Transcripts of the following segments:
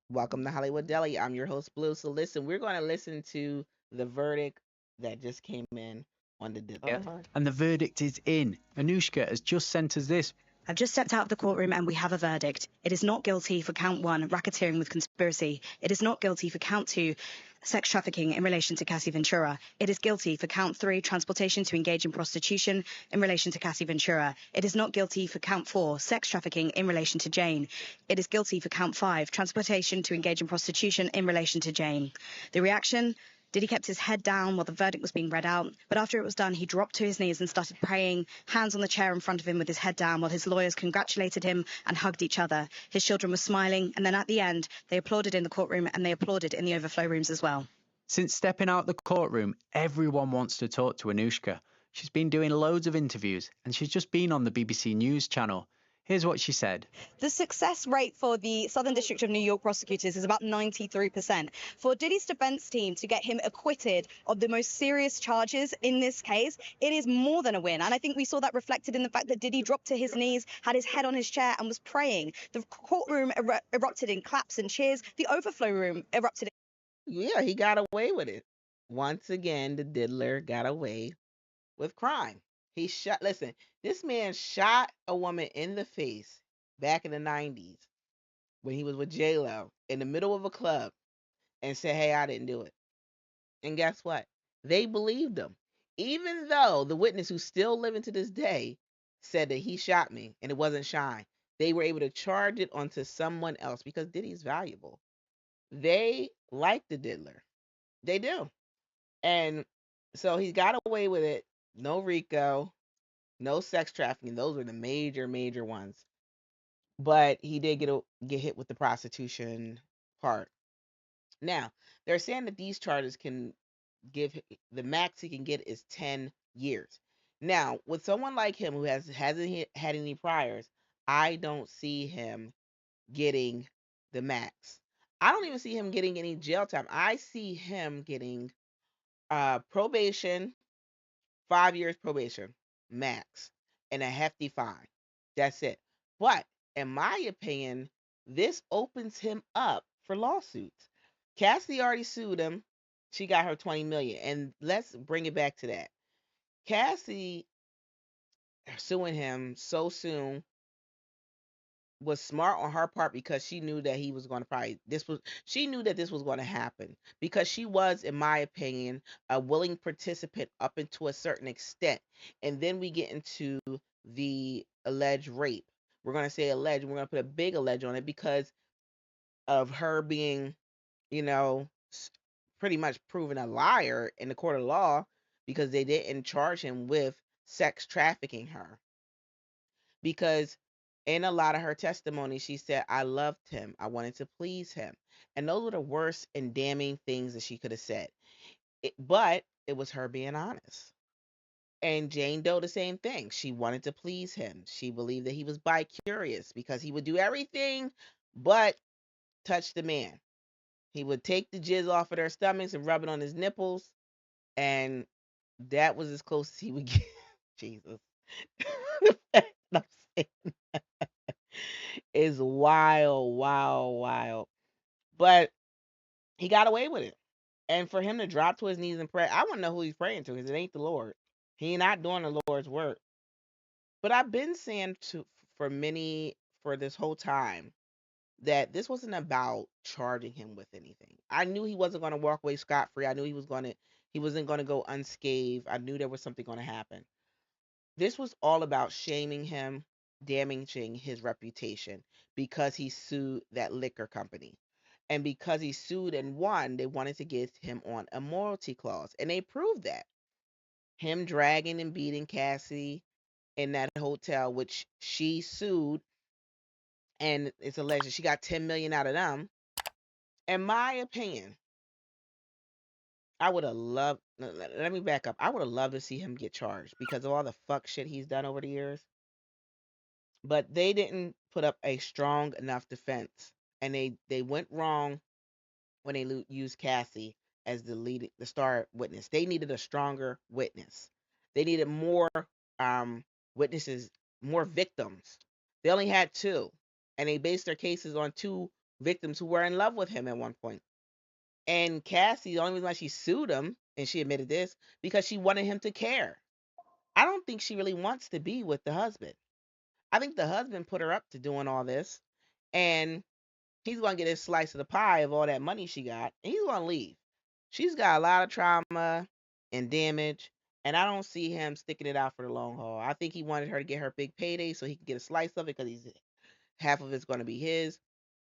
Welcome to Hollywood Deli. I'm your host, Blue. So, listen, we're going to listen to the verdict that just came in on the Yeah. Diddler. And the verdict is in. Anushka has just sent us this. I've just stepped out of the courtroom and we have a verdict. It is not guilty for count one, racketeering with conspiracy. It is not guilty for count two, sex trafficking in relation to Cassie Ventura. It is guilty for count three, transportation to engage in prostitution in relation to Cassie Ventura. It is not guilty for count four, sex trafficking in relation to Jane. It is guilty for count five, transportation to engage in prostitution in relation to Jane. The reaction? Diddy kept his head down while the verdict was being read out, but after it was done, he dropped to his knees and started praying, hands on the chair in front of him with his head down, while his lawyers congratulated him and hugged each other. His children were smiling, and then at the end, they applauded in the courtroom and they applauded in the overflow rooms as well. Since stepping out the courtroom, everyone wants to talk to Anushka. She's been doing loads of interviews and she's just been on the BBC News channel. Here's what she said. The success rate for the Southern District of New York prosecutors is about 93%. For Diddy's defense team to get him acquitted of the most serious charges in this case, it is more than a win. And I think we saw that reflected in the fact that Diddy dropped to his knees, had his head on his chair, and was praying. The courtroom erupted in claps and cheers. The overflow room erupted. Yeah, he got away with it. Once again, the Diddler got away with crime. He shot, listen, this man shot a woman in the face back in the 90s when he was with J-Lo in the middle of a club and said, hey, I didn't do it. And guess what? They believed him. Even though the witness who's still living to this day said that he shot me and it wasn't Shine, they were able to charge it onto someone else because Diddy's valuable. They like the Diddler. They do. And so he got away with it. No Rico, no sex trafficking. Those were the major, major ones. But he did get hit with the prostitution part. Now, they're saying that these charges can give the max he can get is 10 years. Now, with someone like him who hasn't had any priors, I don't see him getting the max. I don't even see him getting any jail time. I see him getting probation, 5 years probation, max, and a hefty fine. That's it. But in my opinion, this opens him up for lawsuits. Cassie already sued him. She got her 20 million. And let's bring it back to that. Cassie suing him so soon was smart on her part because she knew that he was going to probably this was she knew that this was going to happen because she was, in my opinion, a willing participant up into a certain extent. And then we get into the alleged rape. We're going to say alleged, we're going to put a big alleged on it because of her being, you know, pretty much proven a liar in the court of law because they didn't charge him with sex trafficking her. Because in a lot of her testimony, she said, I loved him. I wanted to please him. And those were the worst and damning things that she could have said. But it was her being honest. And Jane Doe, the same thing. She wanted to please him. She believed that he was bi curious because he would do everything but touch the man. He would take the jizz off of their stomachs and rub it on his nipples. And that was as close as he would get. Jesus. The fact that I'm saying is wild, wild, wild. But he got away with it. And for him to drop to his knees and pray, I want to know who he's praying to because it ain't the Lord. He not doing the Lord's work. But I've been saying for many for this whole time that this wasn't about charging him with anything. I knew he wasn't going to walk away scot free. I knew he wasn't going to go unscathed. I knew there was something going to happen. This was all about shaming him, damaging his reputation because he sued that liquor company. And because he sued and won, they wanted to get him on a moralty clause. And they proved that. Him dragging and beating Cassie in that hotel, which she sued, and it's alleged she got 10 million out of them. In my opinion, I would have loved, let me back up. I would have loved to see him get charged because of all the fuck shit he's done over the years. But they didn't put up a strong enough defense, and they went wrong when they used Cassie as the star witness. They needed a stronger witness. They needed more um, witnesses, more victims. They only had two, and they based their cases on two victims who were in love with him at one point. And Cassie, the only reason why she sued him, and she admitted this, because she wanted him to care. I don't think she really wants to be with the husband. I think the husband put her up to doing all this, and he's going to get his slice of the pie of all that money she got, and he's going to leave. She's got a lot of trauma and damage, and I don't see him sticking it out for the long haul. I think he wanted her to get her big payday so he can get a slice of it because he's half of it's going to be his.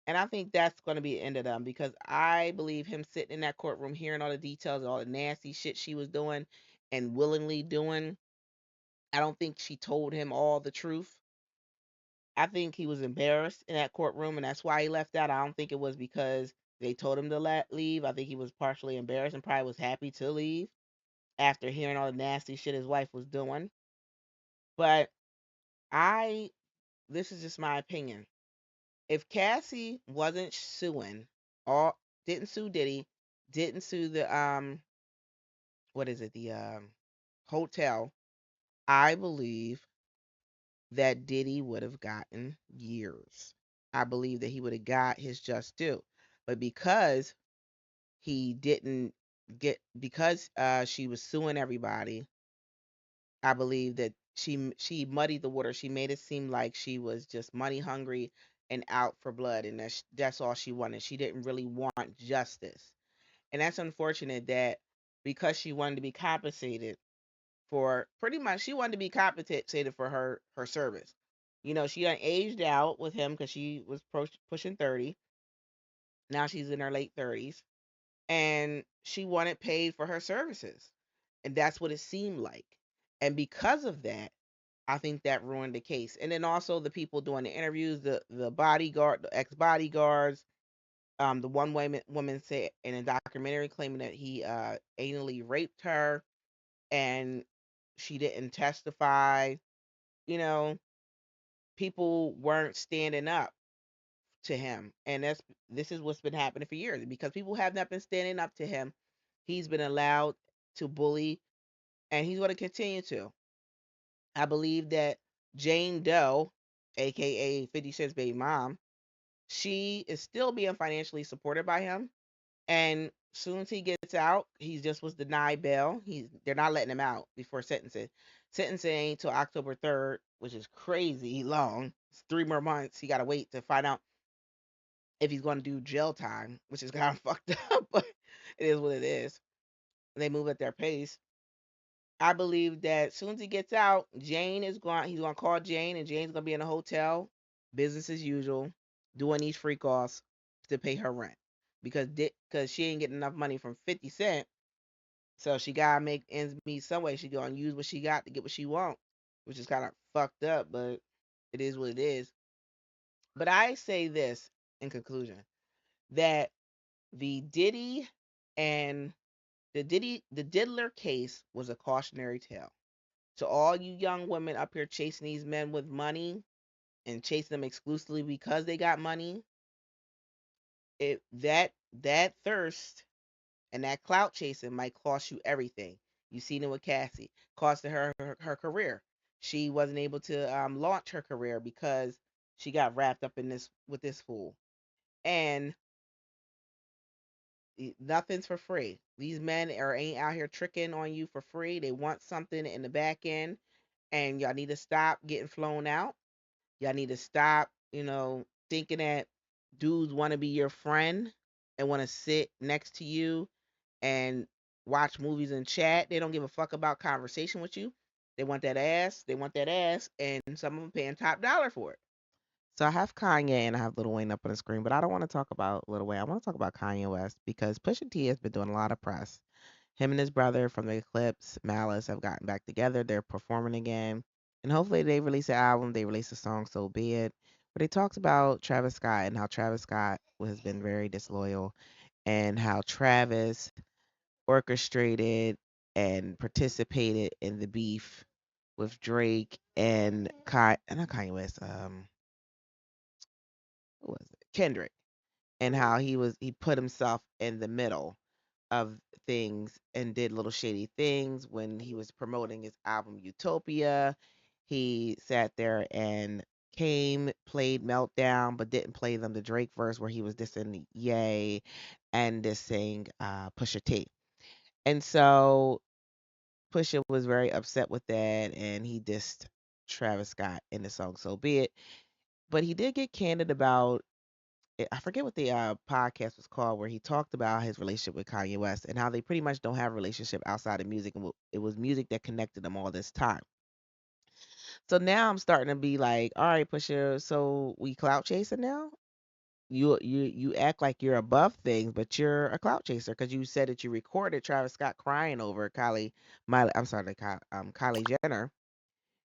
And I think that's going to be the end of them because I believe him sitting in that courtroom hearing all the details, all the nasty shit she was doing and willingly doing. I don't think she told him all the truth. I think he was embarrassed in that courtroom, and that's why he left out. I don't think it was because they told him to leave. I think he was partially embarrassed and probably was happy to leave after hearing all the nasty shit his wife was doing. But I, this is just my opinion. If Cassie wasn't suing, or didn't sue Diddy, didn't sue the what is it, the hotel, I believe that Diddy would have gotten years. I believe that he would have got his just due. But because he didn't because she was suing everybody, I believe that she muddied the water. She made it seem like she was just money hungry and out for blood, and that's all she wanted. She didn't really want justice, and that's unfortunate that because she wanted to be compensated for pretty much she wanted to be compensated for her service. You know, she done aged out with him because she was pushing 30. Now she's in her late 30s, and she wanted paid for her services, and that's what it seemed like. And because of that, I think that ruined the case. And then also the people doing the interviews, the bodyguard, the ex bodyguards, the one woman said in a documentary claiming that he anally raped her, and she didn't testify. You know, people weren't standing up to him, and this is what's been happening for years because people have not been standing up to him. He's been allowed to bully, and he's going to continue to. I believe that Jane Doe, aka 50 Cent's baby mom, she is still being financially supported by him. And soon as he gets out, he just was denied bail. They're not letting him out before sentencing. Sentencing ain't till October 3rd, which is crazy long. It's 3 more months. He gotta wait to find out if he's gonna do jail time, which is kind of fucked up, but it is what it is. They move at their pace. I believe that as soon as he gets out, he's gonna call Jane, and Jane's gonna be in a hotel, business as usual, doing these freak offs to pay her rent. Because she ain't getting enough money from 50 Cent. So she gotta make ends meet some way. She gonna use what she got to get what she want, which is kind of fucked up, but it is what it is. But I say this in conclusion that the Diddy and the Diddler case was a cautionary tale. To all you young women up here chasing these men with money and chasing them exclusively because they got money, that thirst and that clout chasing might cost you everything. You seen it with Cassie, costing her career. She wasn't able to launch her career because she got wrapped up in this with this fool. And nothing's for free. These men ain't out here tricking on you for free. They want something in the back end, and y'all need to stop getting flown out. Y'all need to stop, thinking that dudes want to be your friend and want to sit next to you and watch movies and chat. They don't give a fuck about conversation with you. They want that ass. They want that ass, and some of them paying top dollar for it. So I have Kanye and I have Lil Wayne up on the screen, but I don't want to talk about Lil Wayne. I want to talk about Kanye West because Pusha T has been doing a lot of press. Him and his brother from the Eclipse, Malice, have gotten back together. They're performing again. And hopefully they release an album, they release a song, so be it. But they talked about Travis Scott and how Travis Scott has been very disloyal and how Travis orchestrated and participated in the beef with Drake and not Kanye West, who was it? Kendrick, and how he put himself in the middle of things and did little shady things when he was promoting his album Utopia. He sat there and came, played Meltdown, but didn't play them the Drake verse where he was dissing Ye and dissing Pusha T. And so Pusha was very upset with that, and he dissed Travis Scott in the song "So Be It." But he did get candid about I forget what the podcast was called, where he talked about his relationship with Kanye West and how they pretty much don't have a relationship outside of music, and it was music that connected them all this time. So now I'm starting to be like, all right, Pusha, so we clout chasing now? You act like you're above things, but you're a clout chaser because you said that you recorded Travis Scott crying over Kylie Jenner,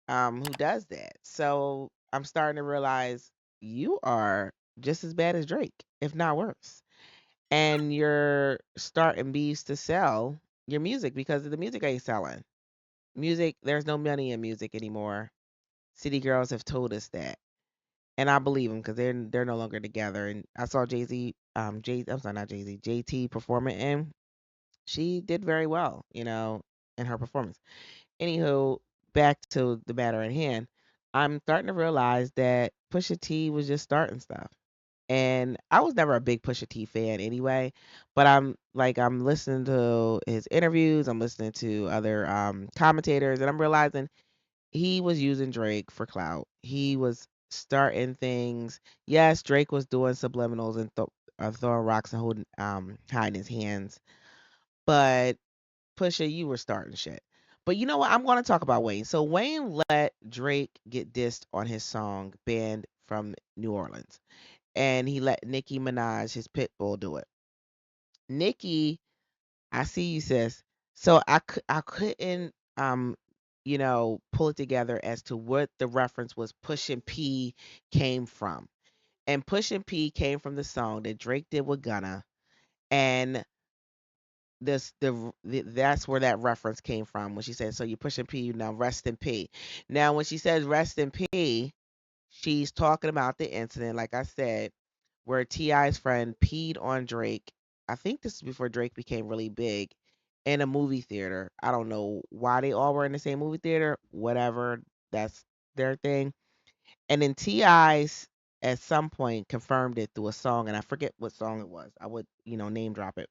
who does that. So I'm starting to realize you are just as bad as Drake, if not worse. And you're starting beefs to sell your music because the music ain't selling. Music, there's no money in music anymore. City girls have told us that, and I believe them because they're no longer together. And I saw I'm sorry, not Jay Z, JT performing, and she did very well, in her performance. Anywho, back to the matter at hand. I'm starting to realize that Pusha T was just starting stuff. And I was never a big Pusha T fan anyway, but I'm listening to his interviews, I'm listening to other commentators, and I'm realizing he was using Drake for clout. He was starting things. Yes, Drake was doing subliminals and throwing rocks and holding hiding his hands, but Pusha, you were starting shit. But you know what? I'm going to talk about Wayne. So Wayne let Drake get dissed on his song "Banned from New Orleans," and he let Nicki Minaj, his pit bull, do it. Nicki, I see you, sis. So I couldn't pull it together as to what the reference was Pushin P came from. And Pushin P came from the song that Drake did with Gunna, and that's where that reference came from when she said, "So you Pushin P, you now rest in P." Now when she says rest in P, she's talking about the incident, like I said, where T.I.'s friend peed on Drake. I think this is before Drake became really big, in a movie theater. I don't know why they all were in the same movie theater. Whatever, that's their thing. And then T.I.'s at some point confirmed it through a song, and I forget what song it was. I would, name drop it.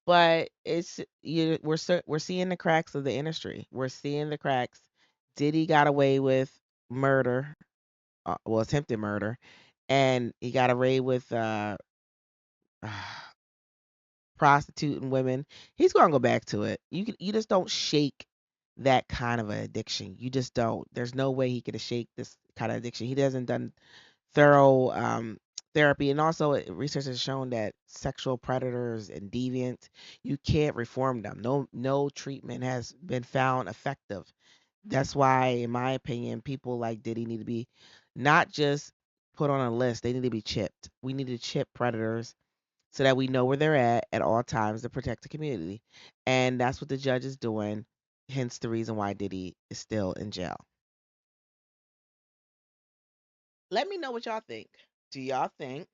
But we're seeing the cracks of the industry. We're seeing the cracks. Diddy got away with murder, well, attempted murder, and he got away with prostituting women. He's gonna go back to it. You just don't shake that kind of an addiction. You just don't. There's no way he could have shake this kind of addiction. He hasn't done thorough therapy, and also research has shown that sexual predators and deviants, you can't reform them. No treatment has been found effective. That's why, in my opinion, people like Diddy need to be not just put on a list, they need to be chipped. We need to chip predators so that we know where they're at all times to protect the community. And that's what the judge is doing, hence the reason why Diddy is still in jail. Let me know what y'all think. Do y'all think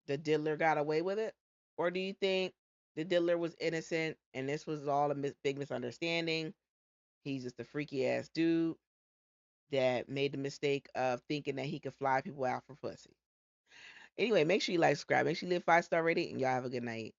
the Diddler got away with it? Or do you think the Diddler was innocent and this was all a big misunderstanding? He's just a freaky ass dude that made the mistake of thinking that he could fly people out for pussy. Anyway, make sure you like, subscribe, make sure you leave 5-star rating, and y'all have a good night.